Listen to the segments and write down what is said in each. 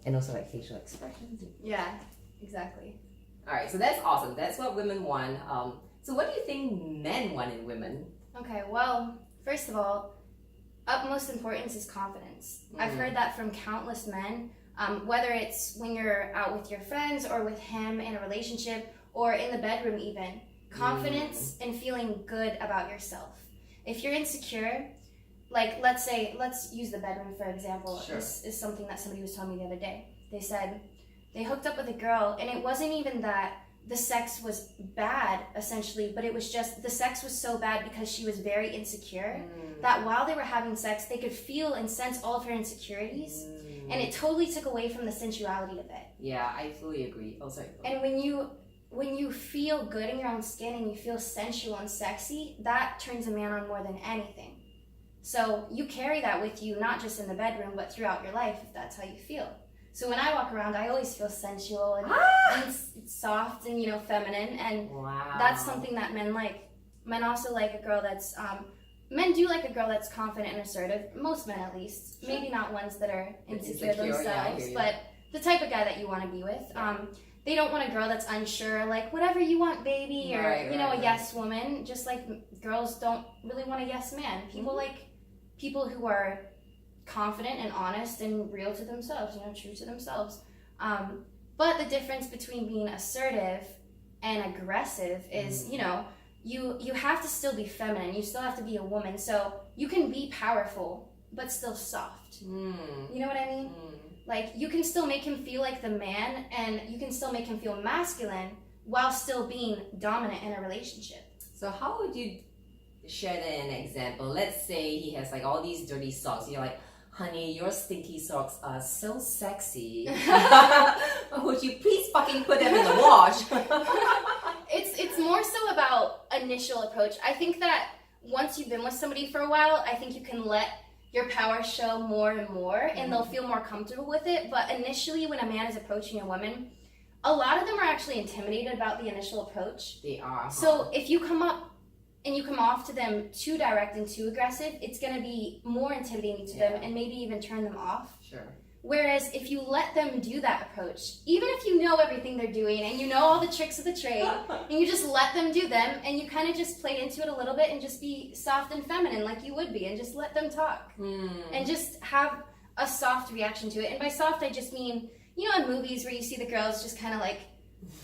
And also like facial expressions. Yeah, exactly. All right, so that's awesome. That's what women want. So what do you think men want in women? Okay, well, first of all, utmost importance is confidence. I've heard that from countless men, whether it's when you're out with your friends or with him in a relationship or in the bedroom even. Confidence and feeling good about yourself. If you're insecure, like let's use the bedroom for example. Sure. This is something that somebody was telling me the other day. They said they hooked up with a girl and it wasn't even that the sex was bad essentially, but it was just the sex was so bad because she was very insecure that while they were having sex they could feel and sense all of her insecurities and it totally took away from the sensuality of it. Yeah, I fully agree. Oh, sorry. And when you feel good in your own skin and you feel sensual and sexy, that turns a man on more than anything. So you carry that with you, not just in the bedroom, but throughout your life, if that's how you feel. So when I walk around, I always feel sensual and soft and, feminine. And that's something that men like. Men also like a girl that's, men do like a girl that's confident and assertive. Most men, at least. Sure. Maybe not ones that are insecure themselves, but the type of guy that you want to be with. Yeah. They don't want a girl that's unsure, like, whatever you want, baby, or, a yes woman. Just like girls don't really want a yes man. People like people who are confident and honest and real to themselves, true to themselves. But the difference between being assertive and aggressive is, you have to still be feminine. You still have to be a woman. So you can be powerful, but still soft. You know what I mean? Like, you can still make him feel like the man, and you can still make him feel masculine while still being dominant in a relationship. So how would you share that in an example? Let's say he has like all these dirty socks. You're like, honey, your stinky socks are so sexy. Would you please fucking put them in the wash? It's more so about initial approach. I think that once you've been with somebody for a while, I think you can let your power show more and more, and they'll feel more comfortable with it. But initially, when a man is approaching a woman, a lot of them are actually intimidated about the initial approach. They are. So if you come up and you come off to them too direct and too aggressive, it's going to be more intimidating to them and maybe even turn them off. Sure. Whereas if you let them do that approach, even if you know everything they're doing and you know all the tricks of the trade, and you just let them do them and you kind of just play into it a little bit and just be soft and feminine like you would be and just let them talk and just have a soft reaction to it. And by soft, I just mean, in movies where you see the girls just kind of like,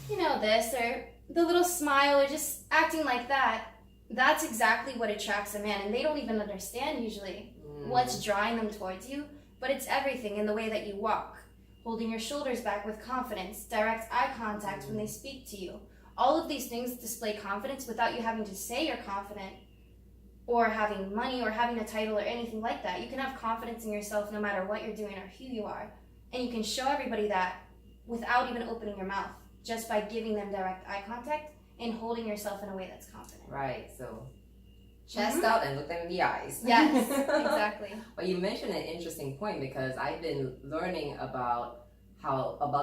this, or the little smile, or just acting like that. That's exactly what attracts a man, and they don't even understand usually what's drawing them towards you. But it's everything in the way that you walk, holding your shoulders back with confidence, direct eye contact when they speak to you. All of these things display confidence without you having to say you're confident or having money or having a title or anything like that. You can have confidence in yourself no matter what you're doing or who you are. And you can show everybody that without even opening your mouth, just by giving them direct eye contact and holding yourself in a way that's confident. Right, so chest out and look them in the eyes. Yes, exactly. But you mentioned an interesting point, because I've been learning about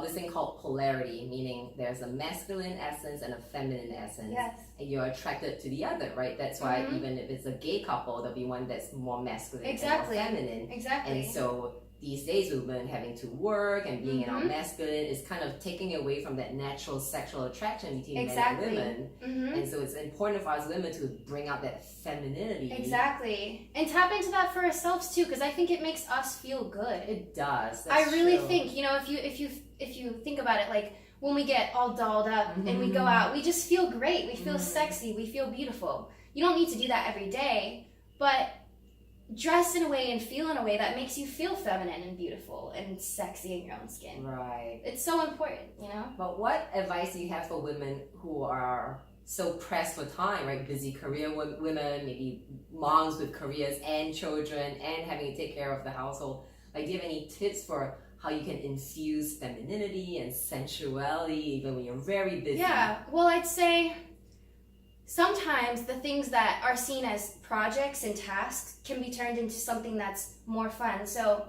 this thing called polarity, meaning there's a masculine essence and a feminine essence. Yes. And you're attracted to the other, right? That's why even if it's a gay couple, there'll be one that's more masculine and more feminine. Exactly. And so these days, with women having to work and being in our masculine is kind of taking away from that natural sexual attraction between men and women. And so it's important for us women to bring out that femininity. Exactly. And tap into that for ourselves too, because I think it makes us feel good. It does. I really think, if you think about it, like when we get all dolled up and we go out, we just feel great. We feel sexy. We feel beautiful. You don't need to do that every day, but dress in a way and feel in a way that makes you feel feminine and beautiful and sexy in your own skin. Right. It's so important, But what advice do you have for women who are so pressed for time, right? Busy career women, maybe moms with careers and children and having to take care of the household. Like, do you have any tips for how you can infuse femininity and sensuality even when you're very busy? Yeah, well, I'd say sometimes the things that are seen as projects and tasks can be turned into something that's more fun. So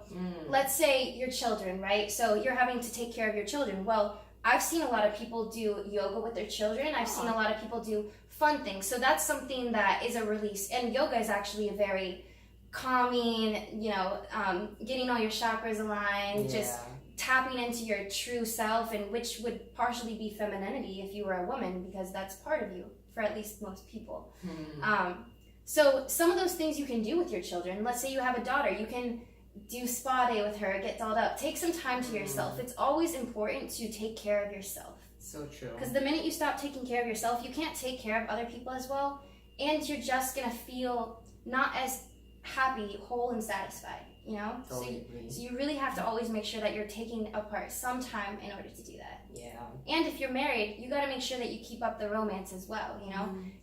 let's say your children, right? So you're having to take care of your children. Well, I've seen a lot of people do yoga with their children. I've seen a lot of people do fun things. So that's something that is a release. And yoga is actually a very calming, getting all your chakras aligned, just tapping into your true self, and which would partially be femininity if you were a woman, because that's part of you for at least most people. So some of those things you can do with your children. Let's say you have a daughter, you can do spa day with her, get dolled up, take some time to yourself. It's always important to take care of yourself. So true. Because the minute you stop taking care of yourself, you can't take care of other people as well, and you're just gonna feel not as happy, whole, and satisfied. Totally So you really have to always make sure that you're taking apart some time in order to do that. Yeah. And if you're married, you got to make sure that you keep up the romance as well.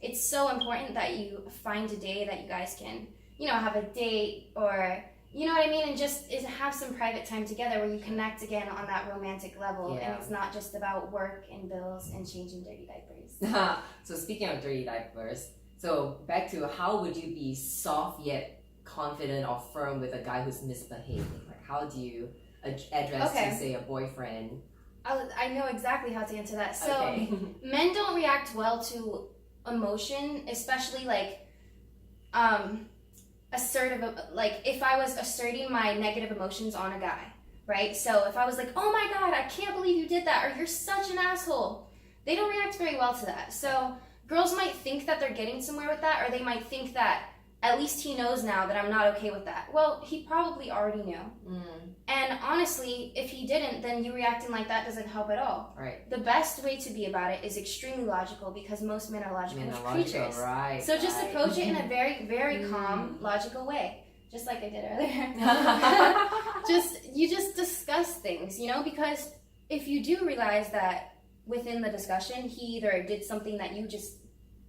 It's so important that you find a day that you guys can, have a date, or you know what I mean, and just have some private time together where you connect again on that romantic level, and it's not just about work and bills and changing dirty diapers. So speaking of dirty diapers, so back to how would you be soft yet confident or firm with a guy who's misbehaving? Like, how do you address to, say, a boyfriend? I know exactly how to answer that. So men don't react well to emotion, especially assertive. Like if I was asserting my negative emotions on a guy, right? So if I was like, oh my god, I can't believe you did that, or you're such an asshole, they don't react very well to that. So girls might think that they're getting somewhere with that, or they might think that at least he knows now that I'm not okay with that. Well, he probably already knew. And honestly, if he didn't, then you reacting like that doesn't help at all. Right. The best way to be about it is extremely logical, because most men are logical creatures. Right. So just approach it in a very, very calm, logical way. Just like I did earlier. You just discuss things, because if you do realize that within the discussion, he either did something that you just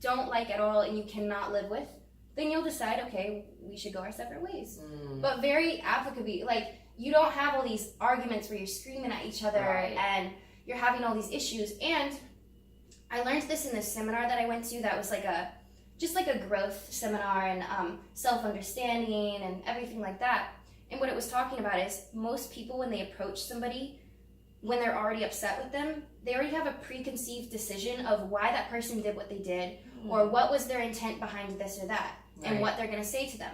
don't like at all and you cannot live with, then you'll decide, okay, we should go our separate ways. But very applicably, you don't have all these arguments where you're screaming at each other and you're having all these issues. And I learned this in this seminar that I went to that was just like a growth seminar and self-understanding and everything like that. And what it was talking about is most people, when they approach somebody, when they're already upset with them, they already have a preconceived decision of why that person did what they did, or what was their intent behind this or that, and what they're going to say to them.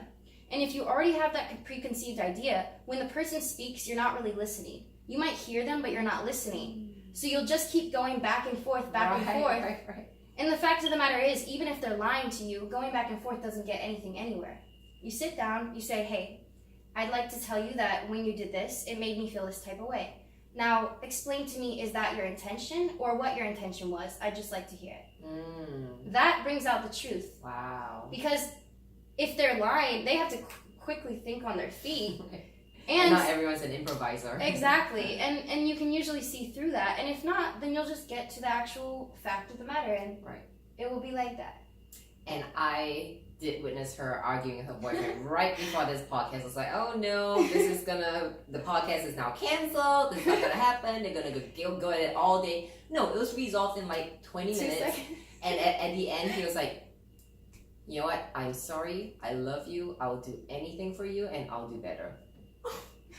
And if you already have that preconceived idea, when the person speaks, you're not really listening. You might hear them, but you're not listening. So you'll just keep going back and forth, and forth. And the fact of the matter is, even if they're lying to you, going back and forth doesn't get anything anywhere. You sit down, you say, hey, I'd like to tell you that when you did this, it made me feel this type of way. Now, explain to me, is that your intention, or what your intention was? I'd just like to hear it. That brings out the truth. Wow. Because if they're lying, they have to quickly think on their feet. And not everyone's an improviser. Exactly. And you can usually see through that. And if not, then you'll just get to the actual fact of the matter, and it will be like that. And I did witness her arguing with her boyfriend right before this podcast. I was like, oh no, the podcast is now canceled. This is not gonna happen. They're gonna go at it all day. No, it was resolved in 20 minutes. And at the end, he was like, you know what? I'm sorry. I love you. I'll do anything for you, and I'll do better.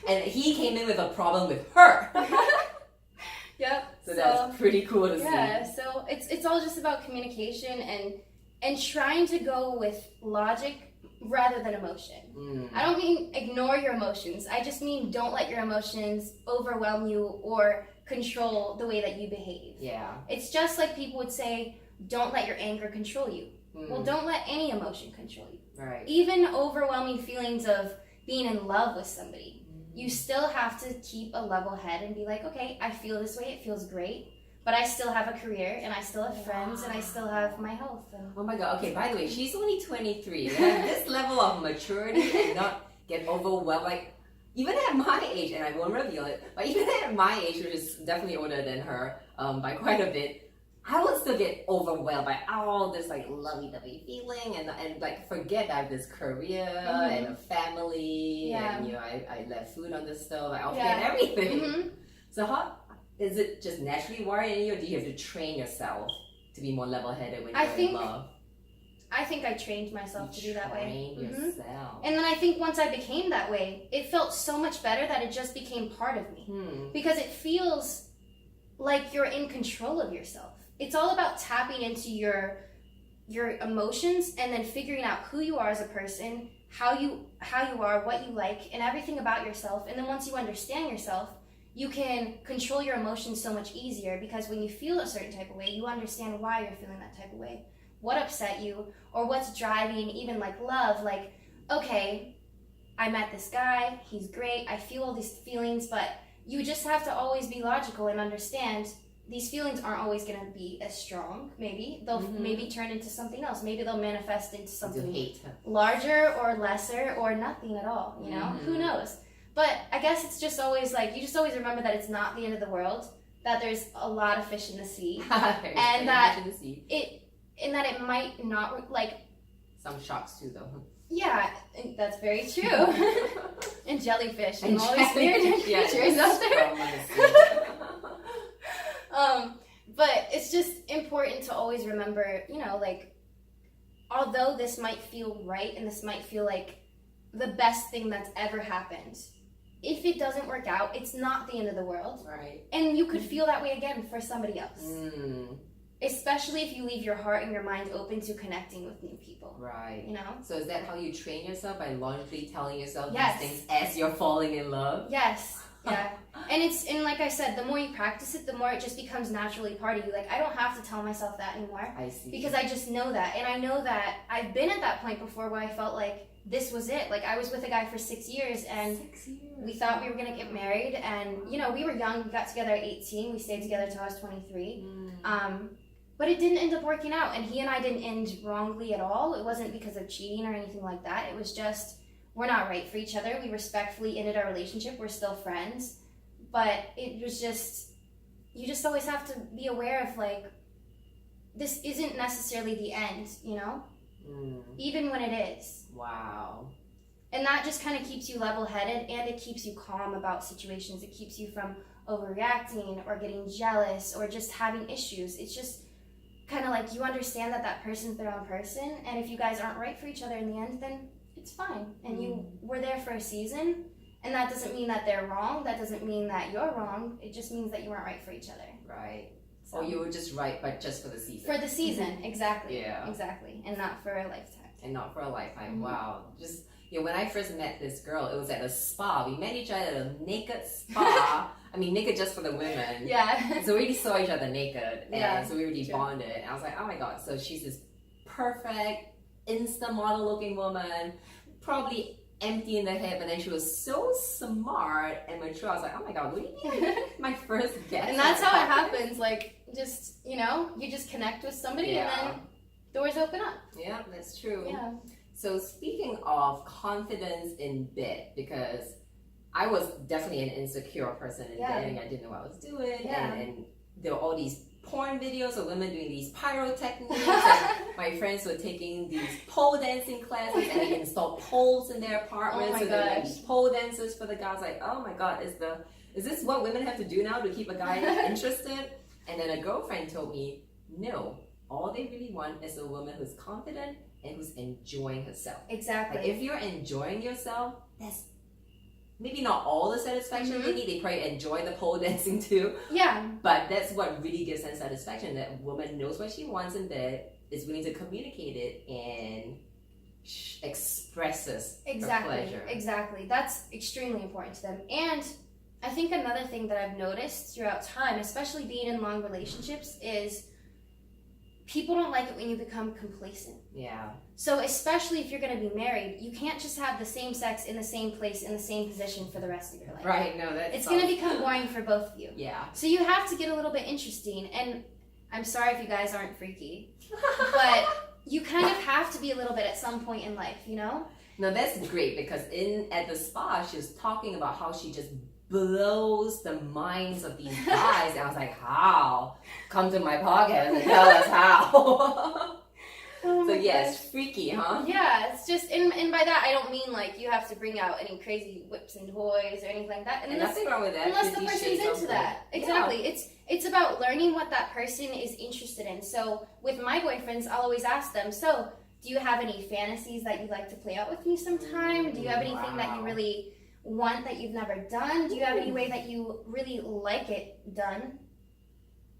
And he came in with a problem with her. Yep. So that's pretty cool to see. Yeah. So it's all just about communication and trying to go with logic rather than emotion. I don't mean ignore your emotions. I just mean don't let your emotions overwhelm you or control the way that you behave. Yeah. It's just like people would say, don't let your anger control you. Well, don't let any emotion control you. Right. Even overwhelming feelings of being in love with somebody. You still have to keep a level head and be like, okay, I feel this way, it feels great, but I still have a career, and I still have friends, and I still have my health. Oh my god, okay, by the way, she's only 23. This level of maturity and not get overwhelmed, even at my age, and I won't reveal it, but even at my age, which is definitely older than her by quite a bit, I would still get overwhelmed by all this lovey-dovey feeling and forget that I have this career and a family and I left food on the stove, I forget everything. So how is it just naturally wired in you, or do you have to train yourself to be more level-headed when you're in love? I think I trained myself to do that way. Train yourself. And then I think once I became that way, it felt so much better that it just became part of me. Because it feels like you're in control of yourself. It's all about tapping into your emotions and then figuring out who you are as a person, how you are, what you like, and everything about yourself. And then once you understand yourself, you can control your emotions so much easier, because when you feel a certain type of way, you understand why you're feeling that type of way, what upset you, or what's driving even like love. Like, okay, I met this guy, he's great, I feel all these feelings, but you just have to always be logical and understand these feelings aren't always going to be as strong. Maybe they'll maybe turn into something else. Maybe they'll manifest into something larger or lesser or nothing at all, you know? Who knows? But I guess it's just always like, you just always remember that it's not the end of the world, that there's a lot of fish in the sea, and that it might not, like, some sharks too though. Yeah, that's very true. And jellyfish and all these weird creatures out there. But it's just important to always remember, you know, like, although this might feel right and this might feel like the best thing that's ever happened, if it doesn't work out, it's not the end of the world. Right. And you could feel that way again for somebody else. Especially if you leave your heart and your mind open to connecting with new people. Right. You know? So is that how you train yourself, by logically telling yourself Yes. these things as you're falling in love? Yes. Yeah. And like I said, the more you practice it, the more it just becomes naturally part of you. Like, I don't have to tell myself that anymore. I see. Because I just know that. And I know that I've been at that point before where I felt like this was it. Like, I was with a guy for 6 years, and 6 years. we thought we were going to get married. And, you know, we were young. We got together at 18. We stayed together till I was 23. But it didn't end up working out. And he and I didn't end wrongly at all. It wasn't because of cheating or anything like that. It was just, we're not right for each other. We respectfully ended our relationship. We're still friends. But it was just, you just always have to be aware of, like, this isn't necessarily the end, you know? Even when it is. Wow. And that just kind of keeps you level-headed, and it keeps you calm about situations. It keeps you from overreacting or getting jealous or just having issues. It's just kind of like, you understand that that person's their own person, and if you guys aren't right for each other in the end, then it's fine. And you were there for a season, and that doesn't mean that they're wrong. That doesn't mean that you're wrong. It just means that you weren't right for each other. Right. So, Or you were just right, but just for the season. for the season, exactly. Yeah. Exactly. And not for a lifetime. And not for a lifetime. Wow. Just, you know, when I first met this girl, it was at a spa. We met each other at a naked spa. I mean, naked just for the women. Yeah. So we already saw each other naked. Yeah, And so we already bonded. And I was like, oh my God. So she's this perfect, Insta model looking woman, probably empty in the head, but then she was so smart and mature. I was like, oh my God, what do you mean? My first guest. And that's how it happens. Like, just, you know, you just connect with somebody and then doors open up. Yeah, that's true. Yeah. So speaking of confidence in bed, because I was definitely an insecure person in bed, and I didn't know what I was doing. And there were all these porn videos of women doing these pyrotechnics, and my friends were taking these pole dancing classes, and they installed poles in their apartments, so they were these pole dancers for the guys. Like, oh my God, is this what women have to do now to keep a guy interested? And then a girlfriend told me, no, all they really want is a woman who's confident and who's enjoying herself. Exactly. Like, if you're enjoying yourself, that's maybe not all the satisfaction they need. They probably enjoy the pole dancing too. Yeah. But that's what really gives them satisfaction, that woman knows what she wants in bed, is willing to communicate it, and expresses her pleasure. Exactly. That's extremely important to them. And I think another thing that I've noticed throughout time, especially being in long relationships, is people don't like it when you become complacent. Yeah. So especially if you're going to be married, you can't just have the same sex in the same place, in the same position for the rest of your life. Right, no, that's... It's going to become boring for both of you. Yeah. So you have to get a little bit interesting, and I'm sorry if you guys aren't freaky, but you kind of have to be a little bit at some point in life, you know? No, that's great, because at the spa, she was talking about how she just blows the minds of these guys. And I was like, how? Come to my podcast and tell us how. So yeah, it's freaky, huh? Yeah, it's just, and by that I don't mean like you have to bring out any crazy whips and toys or anything like that. And nothing wrong with that. Unless the person's into that. Exactly. Yeah. It's about learning what that person is interested in. So with my boyfriends, I'll always ask them, so do you have any fantasies that you'd like to play out with me sometime? Do you have anything that you really want that you've never done? Do you have any way that you really like it done?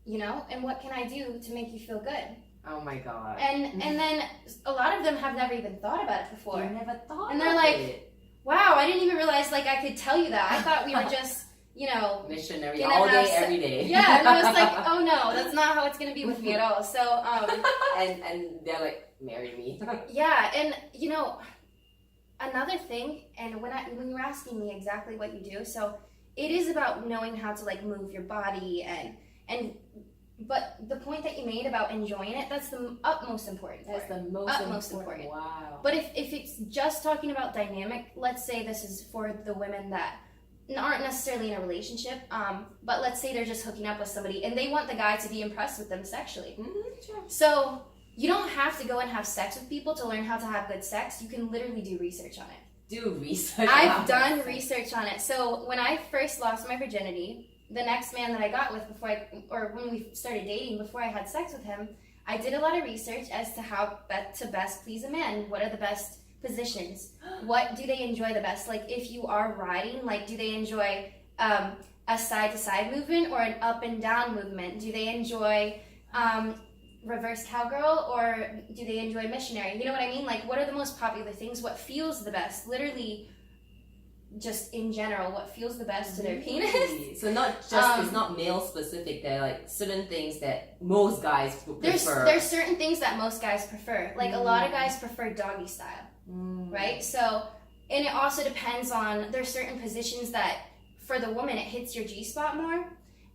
You know? And what can I do to make you feel good? Oh my god. And then a lot of them have never even thought about it before. I never thought. And they're of like, it. wow, I didn't even realize like I could tell you that. I thought we were just, you know, missionary gonna all have day, every day. Yeah, and I was like, oh no, that's not how it's gonna be with me at all. So and they're like, marry me. yeah, and you know, another thing, and when you were asking me exactly what you do, so it is about knowing how to like move your body and but the point that you made about enjoying it, that's the utmost important part. That's the most important. Wow. But if it's just talking about dynamic, let's say this is for the women that aren't necessarily in a relationship, but let's say they're just hooking up with somebody and they want the guy to be impressed with them sexually. Sure. So you don't have to go and have sex with people to learn how to have good sex. You can literally do research on it. Do research. I've done research on it. So when I first lost my virginity, the next man that I got with when we started dating, before I had sex with him, I did a lot of research as to how to best please a man. What are the best positions? What do they enjoy the best? Like if you are riding, like do they enjoy a side to side movement or an up and down movement? Do they enjoy reverse cowgirl or do they enjoy missionary? You know what I mean? Like what are the most popular things? What feels the best? Literally just in general, what feels the best to their penis. So not just it's not male specific. There are like certain things that most guys prefer. There's certain things that most guys prefer. Like a lot of guys prefer doggy style, right? So, and it also depends on, there's certain positions that for the woman it hits your G-spot more.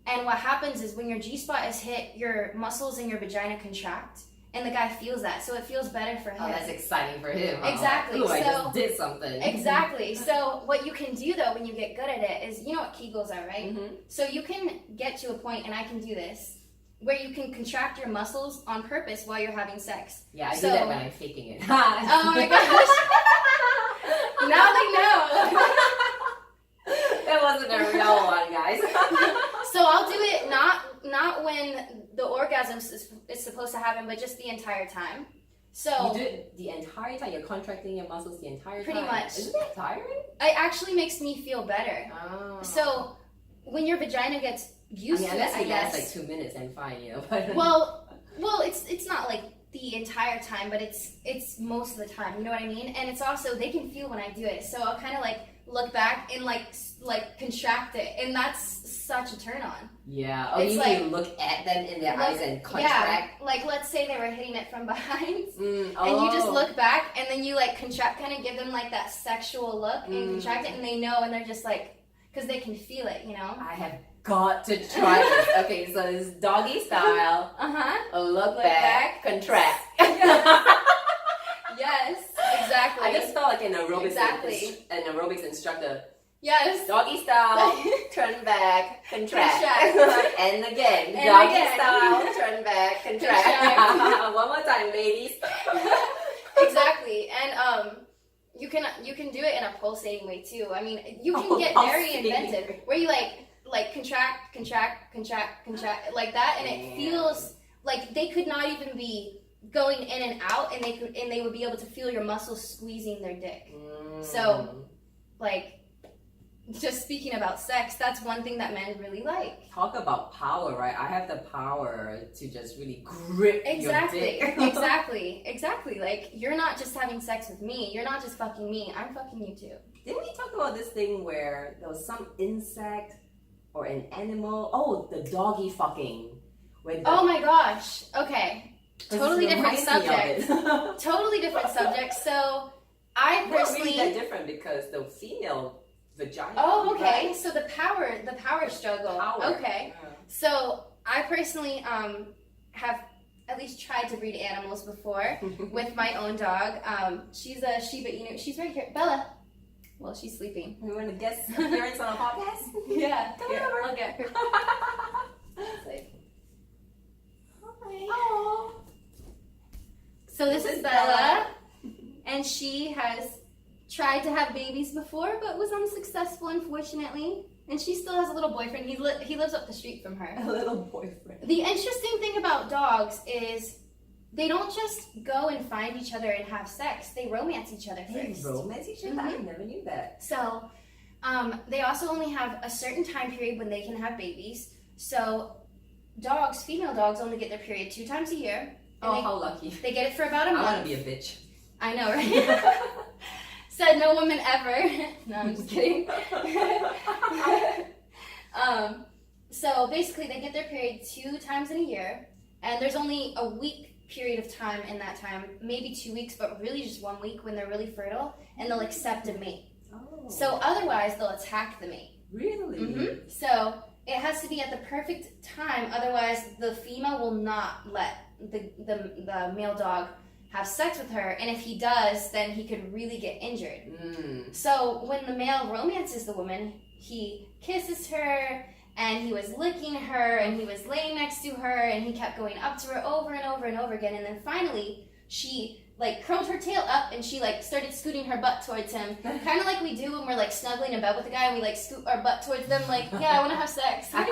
And what happens is when your G-spot is hit, your muscles in your vagina contract. And the guy feels that, so it feels better for him. Oh, that's exciting for him. Exactly. Ooh, so, I just did something. Exactly. So what you can do though when you get good at it is, you know what Kegels are, right? Mm-hmm. So you can get to a point, and I can do this, where you can contract your muscles on purpose while you're having sex. Yeah, I do that when I'm faking it. Oh my gosh. Now they know. That wasn't a real one, guys. So I'll do it not when the orgasm is supposed to happen, but just the entire time. So you do it the entire time. You're contracting your muscles the entire pretty time. Much. Isn't that tiring? It actually makes me feel better. Oh. So when your vagina gets used to it, I guess. Like 2 minutes and fine, you know. But well, it's not like the entire time, but it's most of the time. You know what I mean? And it's also, they can feel when I do it. So I'll kind of like look back and like contract it, and that's such a turn on. Yeah. Oh, it's you like, mean look at them in their eyes and contract? Yeah. Like let's say they were hitting it from behind, and oh. you just look back, and then you like contract, kind of give them like that sexual look and contract it, and they know, and they're just like, because they can feel it, you know. I have got to try this. Okay, so it's doggy style. Look back, contract. Yes, exactly. I just felt like an aerobics, an aerobics instructor. Yes. Doggy style, turn back, contract. And again, and doggy again. style, turn back, contract. One more time, ladies. Exactly, and you can do it in a pulsating way too. I mean, you can get very inventive, where you like contract, like that, and it feels like they could not even be going in and out, and they would be able to feel your muscles squeezing their dick. So, like, just speaking about sex, that's one thing that men really like. Talk about power, right? I have the power to just really grip your dick. Exactly. Like, you're not just having sex with me. You're not just fucking me. I'm fucking you too. Didn't we talk about this thing where there was some insect or an animal? Oh, the doggy fucking. Oh my gosh. Okay. Totally different subject. Totally different subject. So, I personally. Not really that different because the female vagina. Oh, okay. Right? So the power struggle. Power. Okay. Yeah. So I personally have at least tried to breed animals before with my own dog. She's a Shiba Inu. She's right here, Bella. Well, she's sleeping. You want to guest appearance on a podcast? Yeah. Come over. I'll get her. Hi. Aww. So this is Bella, and she has tried to have babies before, but was unsuccessful, unfortunately. And she still has a little boyfriend. He lives up the street from her. A little boyfriend. The interesting thing about dogs is they don't just go and find each other and have sex. They romance each other first. They romance each other? I never knew that. So they also only have a certain time period when they can have babies. So dogs, female dogs, only get their period 2 times a year. Oh, how lucky. They get it for about a month. I want to be a bitch. I know, right? Said no woman ever. No, I'm just kidding. So basically, they get their period 2 times in a year, and there's only a week period of time in that time, maybe 2 weeks, but really just 1 week when they're really fertile, and they'll accept a mate. Oh. So otherwise, they'll attack the mate. Really? Mm-hmm. So it has to be at the perfect time, otherwise the female will not let the male dog have sex with her, and if he does, then he could really get injured. So when the male romances the woman, he kisses her, and he was licking her, and he was laying next to her, and he kept going up to her over and over and over again, and then finally she like curled her tail up and she like started scooting her butt towards him, kind of like we do when we're like snuggling in bed with a guy and we like scoot our butt towards them, like, yeah, I want to have sex. Like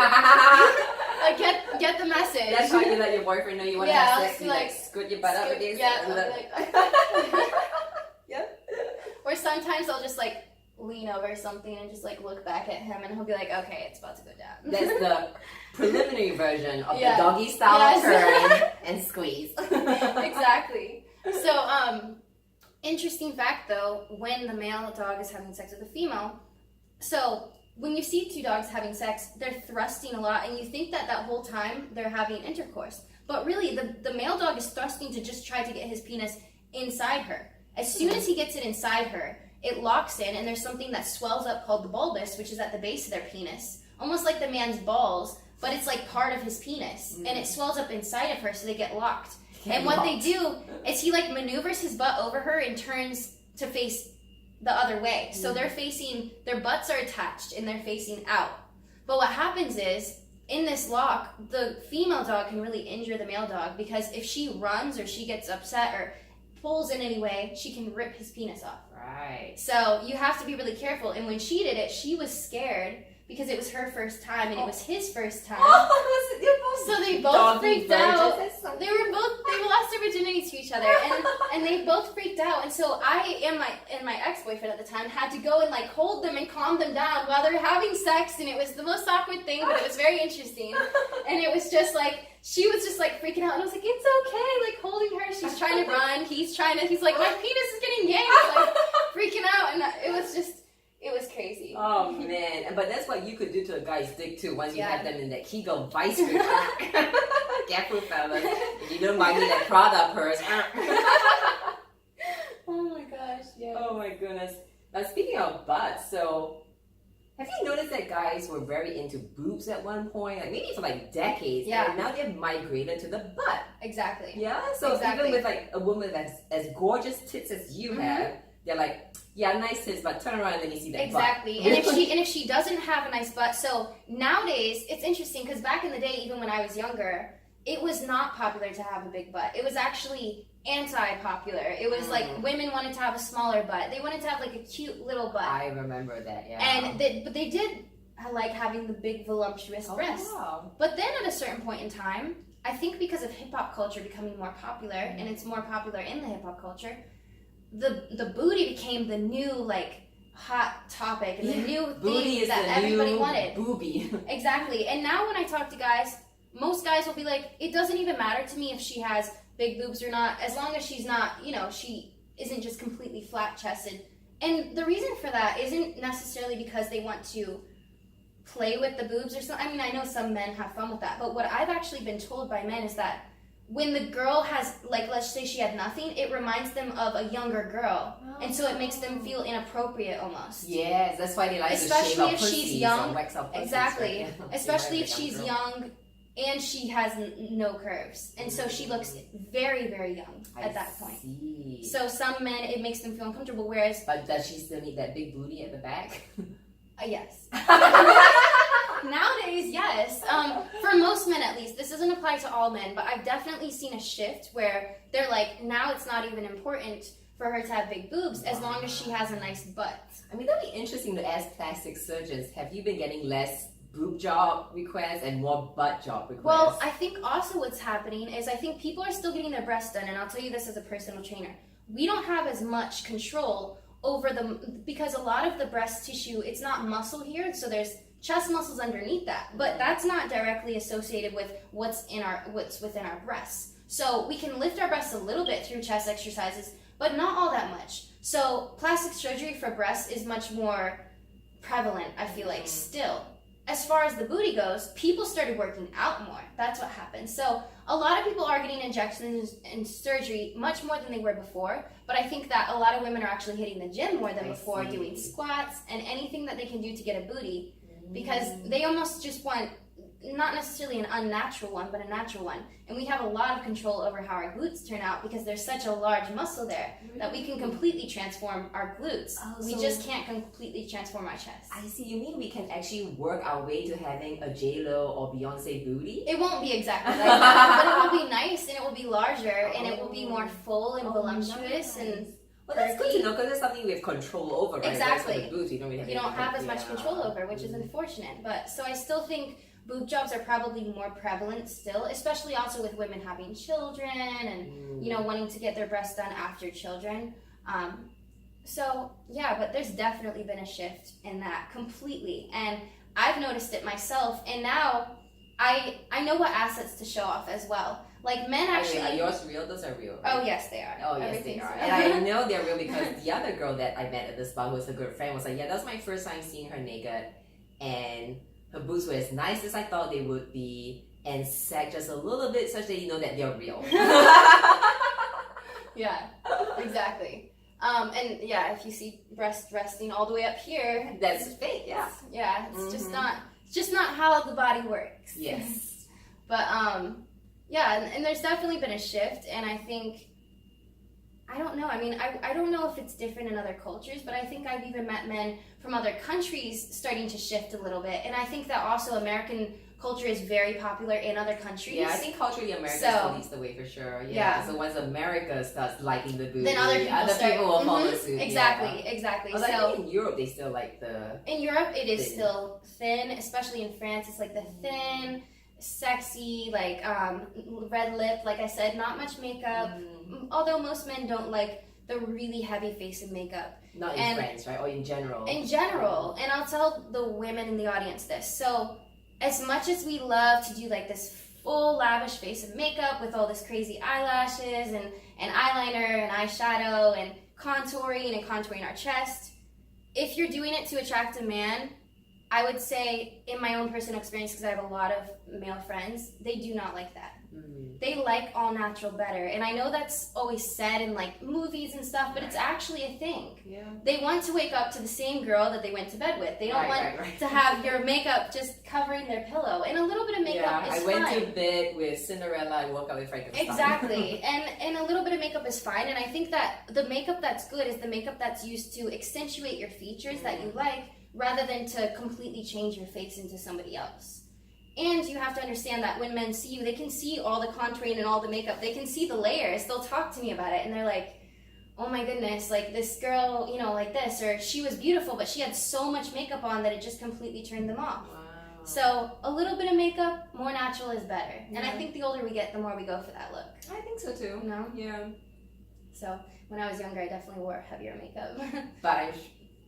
get the message. That's how you let your boyfriend know you want to have sex. You like scoot your butt up against. Yeah. Or sometimes I'll just like lean over something and just like look back at him, and he'll be like, okay, it's about to go down. That's the preliminary version of the doggy style turn and squeeze. Exactly. So, interesting fact though, when the male dog is having sex with the female, so when you see 2 dogs having sex, they're thrusting a lot, and you think that whole time they're having intercourse. But really, the male dog is thrusting to just try to get his penis inside her. As soon as he gets it inside her, it locks in, and there's something that swells up called the bulbus, which is at the base of their penis, almost like the man's balls, but it's like part of his penis, and it swells up inside of her, so they get locked. And what they do is he like maneuvers his butt over her and turns to face the other way. So they're facing, their butts are attached and they're facing out. But what happens is, in this lock, the female dog can really injure the male dog, because if she runs or she gets upset or pulls in any way, she can rip his penis off. Right. So you have to be really careful. And when she did it, she was scared because it was her first time and it was his first time. So they both freaked out. They lost their virginity to each other, and they both freaked out. And so I and my ex-boyfriend at the time had to go and like hold them and calm them down while they're having sex, and it was the most awkward thing, but it was very interesting. And it was just like, she was just like freaking out, and I was like, it's okay, like holding her. She's trying to run. He's like, my penis is getting yanked, like freaking out, and it was crazy. Oh man, but that's what you could do to a guy's dick too. Once you have them in that Kegel vice grip. Careful, fellas. If you don't mind me that Prada purse. Oh my gosh, yeah. Oh my goodness. Now speaking of butts, so have you noticed that guys were very into boobs at one point, like maybe for like decades, and now they've migrated to the butt? Exactly. Yeah. So even with like a woman that's as gorgeous tits as you have, they're like, yeah, nice tits, but turn around and then you see that butt. Exactly. And if she doesn't have a nice butt, so nowadays it's interesting because back in the day, even when I was younger, it was not popular to have a big butt. It was actually anti-popular. It was like women wanted to have a smaller butt. They wanted to have like a cute little butt. I remember that, yeah. And but they did like having the big voluptuous breasts. Wow. But then at a certain point in time, I think because of hip hop culture becoming more popular, and it's more popular in the hip hop culture, the booty became the new like hot topic and the new thing that everybody wanted. Booby. Exactly. And now when I talk to guys, most guys will be like, it doesn't even matter to me if she has big boobs or not, as long as she's not, she isn't just completely flat chested. And the reason for that isn't necessarily because they want to play with the boobs or something. I mean, I know some men have fun with that, but what I've actually been told by men is that when the girl has, like, let's say she had nothing, it reminds them of a younger girl. And so it makes them feel inappropriate almost. Yes, that's why they like especially to shave if she's young. Exactly. Especially if she's young and she has no curves. And so she looks very, very young at that point. See. So some men, it makes them feel uncomfortable, whereas... But does she still need that big booty at the back? Yes. Nowadays, yes. For most men, at least. This doesn't apply to all men, but I've definitely seen a shift where they're like, now it's not even important for her to have big boobs as long as she has a nice butt. I mean, that'd be interesting to ask plastic surgeons. Have you been getting less boob job requests and more butt job requests? Well, I think also what's happening is I think people are still getting their breasts done, and I'll tell you this as a personal trainer. We don't have as much control over because a lot of the breast tissue, it's not muscle here, so there's chest muscles underneath that, but that's not directly associated with what's within our breasts. So we can lift our breasts a little bit through chest exercises, but not all that much. So plastic surgery for breasts is much more prevalent, I feel like, still. As far as the booty goes, people started working out more. That's what happened. So a lot of people are getting injections and surgery much more than they were before, but I think that a lot of women are actually hitting the gym more than before, doing squats and anything that they can do to get a booty, because they almost just want not necessarily an unnatural one, but a natural one. And we have a lot of control over how our glutes turn out because there's such a large muscle there that we can completely transform our glutes. We just can't completely transform our chest. I see. You mean we can actually work our way to having a J-Lo or Beyonce booty? It won't be exactly like that, but it will be nice and it will be larger and it will be more full and voluptuous and well, that's good to know because it's something we have control over, right? Exactly. Like, boots, you don't have as much control over, which is unfortunate. But so I still think boob jobs are probably more prevalent still, especially also with women having children and wanting to get their breasts done after children. So yeah, but there's definitely been a shift in that completely, and I've noticed it myself. And now I know what assets to show off as well. Like men actually. Are yours real? Those are real. Right? Oh yes, they are. Oh yes, they are. And I know they're real because the other girl that I met at the spa, who was a good friend, was like, yeah, that's my first time seeing her naked, and her boobs were as nice as I thought they would be, and sag just a little bit, such that you know that they're real. Yeah, exactly. And yeah, if you see breast resting all the way up here, that's fake. Yeah. Yeah, it's just not how the body works. Yes. But yeah, and there's definitely been a shift, and I think, I don't know, I mean, I don't know if it's different in other cultures, but I think I've even met men from other countries starting to shift a little bit, and I think that also American culture is very popular in other countries. Yeah, I think culturally America still leads the way for sure. Yeah. So once America starts liking the booty, then other people will follow suit. Exactly. Although I think in Europe they still like In Europe it is still thin, especially in France. It's like the thin, sexy, like red lip. Like I said, not much makeup. Although most men don't like the really heavy face of makeup. Not in France, right? Or in general. In general, and I'll tell the women in the audience this. So, as much as we love to do like this full lavish face of makeup with all this crazy eyelashes and eyeliner and eyeshadow and contouring our chest, if you're doing it to attract a man, I would say, in my own personal experience, because I have a lot of male friends, they do not like that. They like all natural better. And I know that's always said in like movies and stuff, but it's actually a thing. Yeah. They want to wake up to the same girl that they went to bed with. They don't want to have your makeup just covering their pillow. And a little bit of makeup is fine. I went to bed with Cinderella and woke up with Frankenstein. Exactly. and a little bit of makeup is fine. And I think that the makeup that's good is the makeup that's used to accentuate your features that you like, rather than to completely change your face into somebody else. And you have to understand that when men see you, they can see all the contouring and all the makeup. They can see the layers. They'll talk to me about it, and they're like, oh my goodness, like this girl, like this, or she was beautiful, but she had so much makeup on that it just completely turned them off. Wow. So a little bit of makeup, more natural is better. And I think the older we get, the more we go for that look. I think so too. Yeah. So when I was younger, I definitely wore heavier makeup. But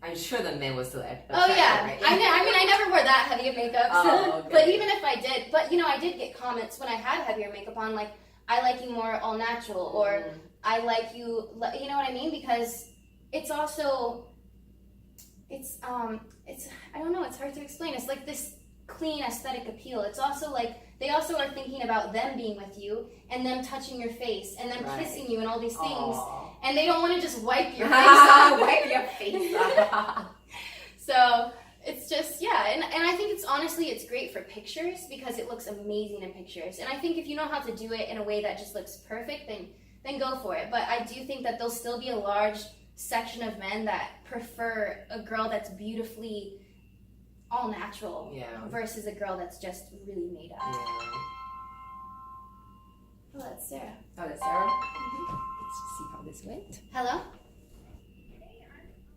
I'm sure the men will still attract. Oh yeah, right? I never wore that heavy of makeup. Oh, okay. But even if I did, I did get comments when I had heavier makeup on, like, I like you more all natural, or I like you, you know what I mean? Because it's also, it's I don't know, it's hard to explain. It's like this clean aesthetic appeal. It's also like, they also are thinking about them being with you and them touching your face and them kissing you and all these things. And they don't want to just wipe your face off. Wipe your face off. So it's just, and I think it's great for pictures because it looks amazing in pictures. And I think if you know how to do it in a way that just looks perfect, then go for it. But I do think that there'll still be a large section of men that prefer a girl that's beautifully all natural versus a girl that's just really made up. Yeah. Oh, that's Sarah. Oh, that's Sarah? Let's see how this went. Hello?